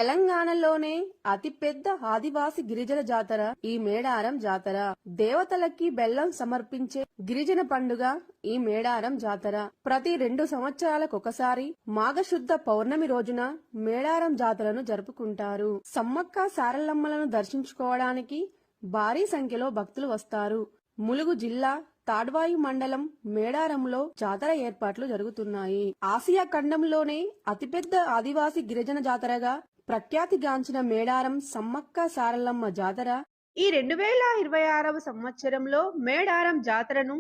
తెలంగాణలోనే అతిపెద్ద ఆదివాసి గిరిజన జాతర ఈ మేడారం జాతర. దేవతలకి బెల్లం సమర్పించే గిరిజన పండుగ ఈ మేడారం జాతర. ప్రతి 2 సంవత్సరాలకొకసారి మాఘశుద్ధ పౌర్ణమి రోజున మేడారం జాతరను జరుపుకుంటారు. సమ్మక్క సారలమ్మలను దర్శించుకోవడానికి భారీ సంఖ్యలో భక్తులు వస్తారు. ములుగు జిల్లా తాడ్వాయి మండలం మేడారంలో జాతర ఏర్పాట్లు జరుగుతున్నాయి. ఆసియా ఖండంలోనే అతిపెద్ద ఆదివాసి గిరిజన జాతరగా ప్రఖ్యాతిగాంచిన మేడారం సమ్మక్క సారలమ్మ జాతర ఈ 2026వ సంవత్సరంలో మేడారం జాతరను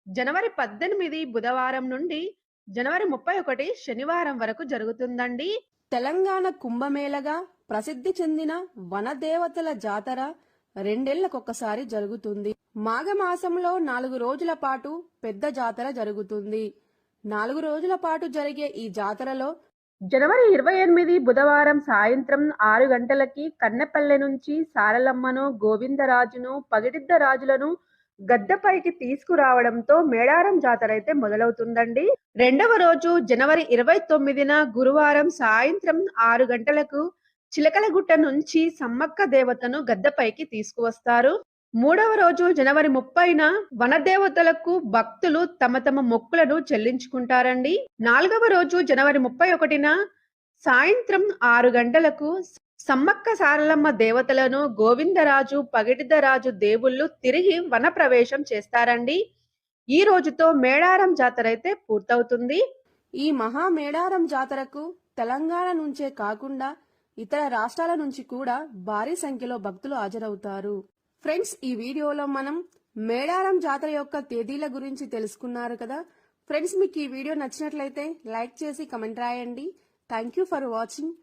జనవరి 18 బుధవారం నుండి జనవరి 31 శనివారం వరకు జరుగుతుందండి. తెలంగాణ కుంభమేళగా ప్రసిద్ధి చెందిన వనదేవతల జాతర 2 ఏళ్లకొకసారి జరుగుతుంది. మాఘమాసంలో 4 రోజుల పాటు పెద్ద జాతర జరుగుతుంది. 4 రోజుల పాటు జరిగే ఈ జాతరలో జనవరి 28 బుధవారం సాయంత్రం 6 గంటలకి కన్నెపల్లె నుంచి సారలమ్మను, గోవిందరాజును, పగిడిద్దరాజులను గద్దెపైకి తీసుకురావడంతో మేడారం జాతర అయితే మొదలవుతుందండి. రెండవ రోజు జనవరి 29న గురువారం సాయంత్రం 6 గంటలకు చిలకలగుట్ట నుంచి సమ్మక్క దేవతను గద్దెపైకి తీసుకువస్తారు. మూడవ రోజు జనవరి 30న వనదేవతలకు భక్తులు తమ తమ మొక్కులను చెల్లించుకుంటారండి. నాలుగవ రోజు జనవరి 31న సాయంత్రం 6 గంటలకు సమ్మక్క సారలమ్మ దేవతలను గోవిందరాజు, పగిడిద్దరాజు దేవుళ్ళు తిరిగి వన ప్రవేశం చేస్తారండి. ఈ రోజుతో మేడారం జాతర అయితే పూర్తవుతుంది. ఈ మహా మేడారం జాతరకు తెలంగాణ నుంచే కాకుండా ఇతర రాష్ట్రాల నుంచి కూడా భారీ సంఖ్యలో భక్తులు హాజరవుతారు. ఫ్రెండ్స్, ఈ వీడియోలో మనం మేడారం జాతర యొక్క తేదీల గురించి తెలుసుకున్నారు కదా. ఫ్రెండ్స్, మీకు ఈ వీడియో నచ్చినట్లయితే లైక్ చేసి కమెంట్ రాయండి. Thank you for watching.